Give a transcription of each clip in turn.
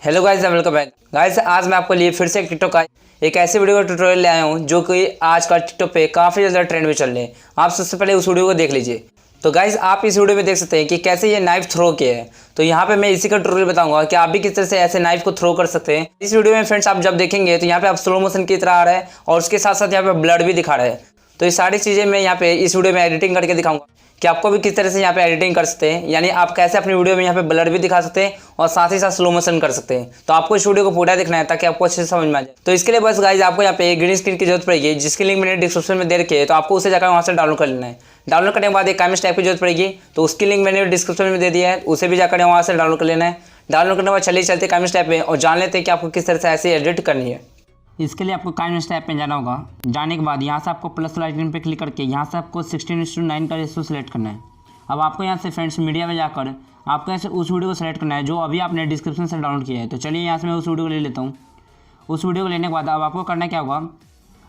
Hello guys, welcome back guys. आज मैं आपको लिए फिर से टिकटॉक का एक ऐसे वीडियो का ट्यूटोरियल ले आया हूँ जो कि आज का टिकटॉक पे काफ़ी ज़्यादा ट्रेंड में चल रहे हैं। आप सबसे पहले उस वीडियो को देख लीजिए। तो गाइस, आप इस वीडियो में देख सकते हैं कि कैसे ये नाइफ थ्रो किया है। तो यहाँ पे मैं इसी का ट्यूटोरियल बताऊंगा कि आप भी किस तरह से ऐसे नाइफ को थ्रो कर सकते हैं। इस वीडियो में फ्रेंड्स आप जब देखेंगे तो यहाँ पे आप स्लो मोशन की तरह आ रहा है और उसके साथ साथ यहाँ पे ब्लड भी दिखा रहा है। तो ये सारी चीज़ें मैं यहाँ पे इस वीडियो में एडिटिंग करके दिखाऊंगा कि आपको भी किस तरह से यहाँ पे एडिटिंग कर सकते हैं, यानी आप कैसे अपनी वीडियो में यहाँ पे ब्लर भी दिखा सकते हैं और साथ ही साथ स्लो मोशन कर सकते हैं। तो आपको इस वीडियो को पूरा देखना है ताकि आपको अच्छे से समझ में आ जाए। तो इसके लिए बस गाइस आपको यहाँ पे ग्रीन स्क्रीन की जरूरत पड़ेगी, जिसकी लिंक मैंने डिस्क्रिप्शन में दे रखी है। तो आपको उसे जाकर वहाँ से डाउनलोड कर लेना है। डाउनलोड करने के बाद एक कैमरा टाइप की जरूरत पड़ेगी, तो उसकी लिंक मैंने डिस्क्रिप्शन में दे दिया है, उसे भी जाकर वहाँ से डाउनलोड कर लेना है। डाउनलोड करने के बाद चलिए चलते कैमरा टाइप में और जान लेते हैं कि आपको किस तरह से ऐसे एडिट करनी है। इसके लिए आपको काइनेस टैब पे जाना होगा। जाने के बाद यहाँ से आपको प्लस आइकन पे क्लिक करके यहाँ से आपको 16:9 का रेशियो सेलेक्ट करना है। अब आपको यहाँ से फ्रेंड्स मीडिया में जाकर आपको यहाँ से उस वीडियो को सेलेक्ट करना है जो अभी आपने डिस्क्रिप्शन से डाउनलोड किया है। तो चलिए यहाँ से मैं उस वीडियो को ले लेता हूँ। उस वीडियो को लेने के बाद अब आपको करना क्या होगा,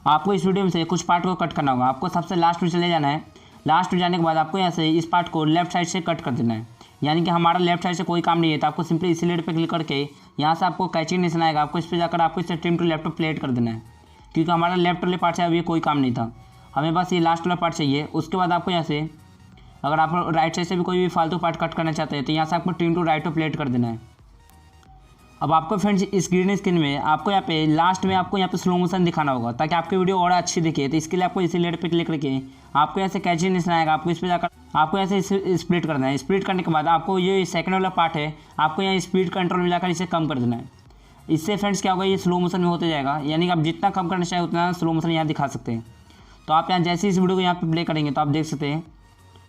आपको इस वीडियो में से कुछ पार्ट को कट करना होगा। आपको सबसे लास्ट में चले जाना है। लास्ट में जाने के बाद आपको यहाँ से इस पार्ट को लेफ्ट साइड से कट कर देना है, यानी कि हमारा लेफ्ट साइड से कोई काम नहीं है। तो आपको सिंपली इसी लेट पे क्लिक करके यहाँ से आपको कैची निशान आएगा, आपको इस पर जाकर आपको इसे ट्रिम टू लेफ्ट पे प्लेट कर देना है, क्योंकि हमारा लेफ्ट वाले पार्ट से अभी कोई काम नहीं था, हमें बस ये लास्ट वाला पार्ट चाहिए। उसके बाद आपको यहाँ से अगर आप राइट साइड से भी कोई भी फालतू पार्ट कट करना चाहते हैं तो यहाँ से आपको ट्रिम टू राइट पे प्लेट कर देना है। अब आपको फ्रेंड्स इस ग्रीन स्क्रीन में आपको यहाँ पे लास्ट में आपको यहाँ पे स्लो मोशन दिखाना होगा ताकि आपकी वीडियो और अच्छी दिखे। तो इसके लिए आपको इसी लेट पे क्लिक करके आपको यहाँ से कैची निशान आएगा, आपको इस पर जाकर आपको यहाँ से स्प्लिट करना है। स्प्लिट करने के बाद आपको ये सेकंड वाला पार्ट है, आपको यहाँ स्पीड कंट्रोल में जाकर इसे कम कर देना है। इससे फ्रेंड्स क्या होगा, ये स्लो मोशन में होते जाएगा, यानी कि आप जितना कम करना चाहें उतना स्लो मोशन यहाँ दिखा सकते हैं। तो आप यहाँ जैसे इस वीडियो को यहाँ पे प्ले करेंगे तो आप देख सकते हैं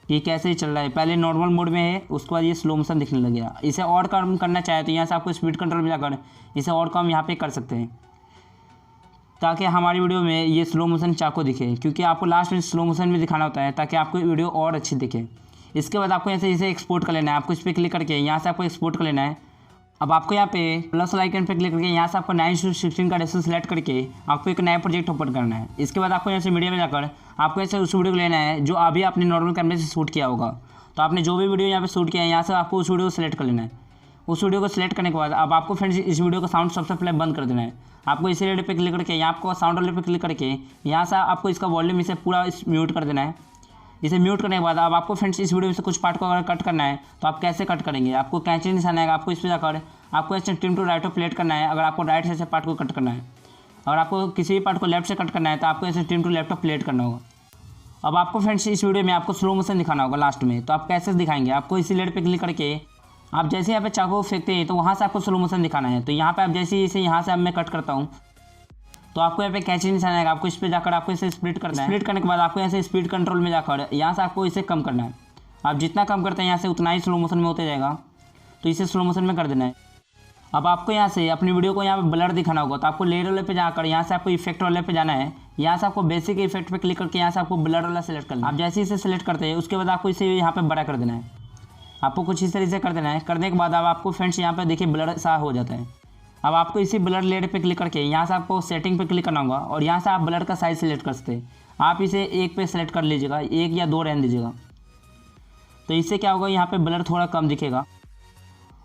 कि कैसे ही चल रहा है। पहले नॉर्मल मोड में है, उसके बाद ये स्लो मोशन दिखने लग गया। इसे और कम करना चाहे तो यहाँ से आपको स्पीड कंट्रोल में जाकर इसे और कम यहाँ पे कर सकते हैं ताकि हमारी वीडियो में ये स्लो मोशन चाको दिखे, क्योंकि आपको लास्ट में स्लो मोशन भी दिखाना होता है ताकि आपको वीडियो और अच्छी दिखे। इसके बाद आपको ऐसे इसे एक्सपोर्ट कर लेना है। आपको इस पर क्लिक करके यहाँ से आपको एक्सपोर्ट कर लेना है। अब आपको यहाँ पे प्लस आइकन पे क्लिक करके यहाँ से आपको 9:16 का रेशियो सेलेक्ट करके आपको एक नया प्रोजेक्ट ओपन करना है। इसके बाद आपको यहाँ से मीडिया में जाकर आपको ऐसे उस वीडियो को लेना है जो अभी आपने नॉर्मल कैमरे से शूट किया होगा। तो आपने जो भी वीडियो यहाँ पे शूट किया है यहाँ से आपको उस वीडियो को सेलेक्ट कर लेना है। उस वीडियो को सेलेक्ट करने के बाद अब आपको फ्रेंड्स इस वीडियो का साउंड सबसे पहले बंद कर देना है। आपको इसी रेड पे क्लिक करके यहाँ आपको साउंड वाले पे क्लिक करके यहाँ से आपको इसका वॉल्यूम इसे पूरा म्यूट कर देना है। इसे म्यूट करने के बाद अब आपको फ्रेंड्स इस वीडियो में से कुछ पार्ट को अगर कट करना है तो आप कैसे कट करेंगे, आपको कैंची निशान आएगा, आपको इस पर जाकर आपको ऐसे ट्रिम टू राइट पे प्लेट करना है। अगर आपको राइट से पार्ट को कट करना है, अगर आपको किसी भी पार्ट को लेफ्ट से कट करना है तो आपको ऐसे ट्रिम टू लेफ्ट पे प्लेट करना होगा। अब आपको फ्रेंड्स इस वीडियो में आपको स्लो मोशन दिखाना होगा लास्ट में। तो आप कैसे दिखाएंगे, आपको इसी लेट पे क्लिक करके आप जैसे यहाँ पे चाकू फेंकते हैं तो वहाँ से आपको स्लो मोशन दिखाना है। तो यहाँ पे आप जैसे इसे यहाँ से अब मैं कट करता हूँ तो आपको यहाँ पे कैची निशान आएगा, आपको इस पर जाकर आपको इसे स्प्लिट करना है। स्प्लिट करने के बाद आपको यहाँ से स्पीड कंट्रोल में जाकर यहाँ से आपको इसे कम करना है। आप जितना कम करते हैं यहाँ से उतना ही स्लो मोशन में होते जाएगा, तो इसे स्लो मोशन में कर देना है। अब आपको यहाँ से अपनी वीडियो को यहाँ पे ब्लर दिखाना होगा, तो आपको लेयर वाले पे जाकर यहाँ से आपको इफेक्ट वाले पे जाना है। यहाँ से आपको बेसिक इफेक्ट पे क्लिक करके यहाँ से आपको ब्लर वाला सेलेक्ट करना है। आप जैसे इसे सेलेक्ट करते हैं उसके बाद आपको इसे यहाँ पे बड़ा कर देना है। आपको कुछ इस तरह से कर देना है। करने के बाद अब आपको फ्रेंड्स यहाँ पे देखिए ब्लर सा हो जाता है। अब आपको इसी ब्लर लेयर पे क्लिक करके यहाँ से आपको सेटिंग पे क्लिक करना होगा और यहाँ से आप ब्लर का साइज सेलेक्ट कर सकते हैं। आप इसे 1 पे सेलेक्ट कर लीजिएगा, 1 या 2 रहने दीजिएगा। तो इससे क्या होगा, यहाँ पे ब्लर थोड़ा कम दिखेगा।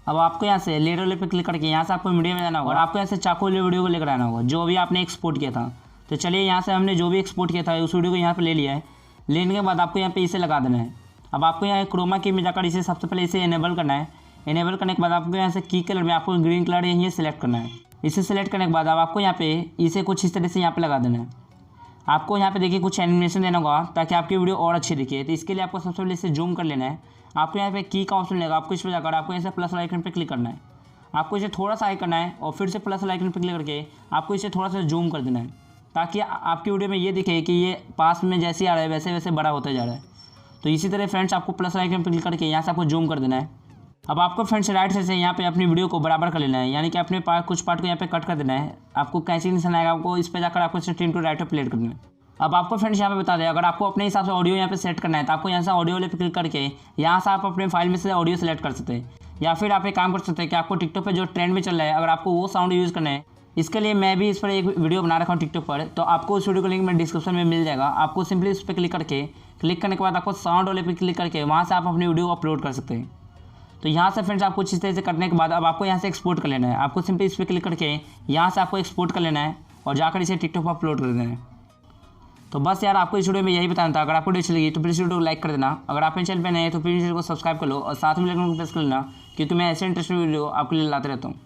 अब आपको यहाँ से लेयर वाले पे क्लिक करके यहाँ से आपको मीडिया में जाना होगा और आपको यहाँ से चाकू वाले वीडियो को लेकर आना होगा जो भी आपने एक्सपोर्ट किया था। तो चलिए यहाँ से हमने जो भी एक्सपोर्ट किया था उस वीडियो को यहाँ पे ले लिया है। लेने के बाद आपको यहाँ पे इसे लगा देना है। अब आपको यहाँ क्रोमा की में जाकर इसे सबसे पहले इसे इनेबल करना है। इनेबल करने के बाद आपको यहाँ से की कलर में आपको ग्रीन कलर ये सेलेक्ट करना है। इसे सेलेक्ट करने के बाद अब आपको यहाँ पे इसे कुछ इस तरह से यहाँ पे लगा देना है। आपको यहाँ पे देखिए कुछ एनिमेशन देना होगा ताकि आपकी वीडियो और अच्छी दिखे। तो इसके लिए आपको सबसे पहले इसे जूम कर लेना है। आपको यहाँ पे की का ऑप्शन लेगा, आपको इस पर जाकर आपको ऐसे प्लस आइकन पे क्लिक करना है। आपको इसे थोड़ा सा हाई करना है और फिर से प्लस आइकन पे क्लिक करके आपको इसे थोड़ा सा जूम कर देना है ताकि आपकी वीडियो में ये दिखे कि ये पास में जैसे ही आ रहा है वैसे वैसे बड़ा होता जा रहा है। तो इसी तरह फ्रेंड्स आपको प्लस आइकन पे क्लिक करके यहाँ से आपको जूम कर देना है। अब आपको फ्रेंड्स राइट साइड से यहाँ पे अपनी वीडियो को बराबर कर लेना है, यानी कि अपने कुछ पार्ट को यहाँ पे कट कर देना है। आपको कैंची निशान आएगा, आपको इस पर जाकर आपको इसे ट्रिम टू राइट पे प्लेट करना है। अब आपको फ्रेंड्स यहाँ पे बता दें, अगर आपको अपने हिसाब से ऑडियो यहाँ पे सेट करना है तो आपको यहाँ से ऑडियो वाले पे क्लिक करके यहाँ से आप अपने फाइल में से ऑडियो सेलेक्ट कर सकते हैं। या फिर आप एक काम कर सकते हैं कि आपको टिकटॉक पे जो ट्रेंड में चल रहा है अगर आपको वो साउंड यूज़ करना है, इसके लिए मैं भी इस पर एक वीडियो बना रखा हूँ टिकटॉक पर। तो आपको उस वीडियो का लिंक मैं डिस्क्रिप्शन में मिल जाएगा। आपको सिंपली उस पर क्लिक करने के बाद आपको साउंड वाले पे क्लिक करके वहाँ से आप अपनी वीडियो को अपलोड कर सकते हैं। तो यहाँ से फ्रेंड्स आपको इस तरह से करने के बाद अब आपको यहाँ से एक्सपोर्ट कर लेना है। आपको सिंपली इस पर क्लिक करके यहाँ से आपको एक्सपोर्ट कर लेना है और जाकर इसे टिकटॉक पर अपलोड कर देना है। तो बस यार आपको इस वीडियो में यही बताना था। अगर आपको वीडियो अच्छी लगी तो प्लीज़ वीडियो को लाइक कर देना। अगर आप मेरे चैनल पर नए हैं तो प्लीज़ चैनल को सब्सक्राइब कर लो और साथ में बेल आइकन को प्रेस कर लेना, क्योंकि मैं ऐसे इंटरेस्टिंग वीडियो आपके लिए लाते रहता हूँ।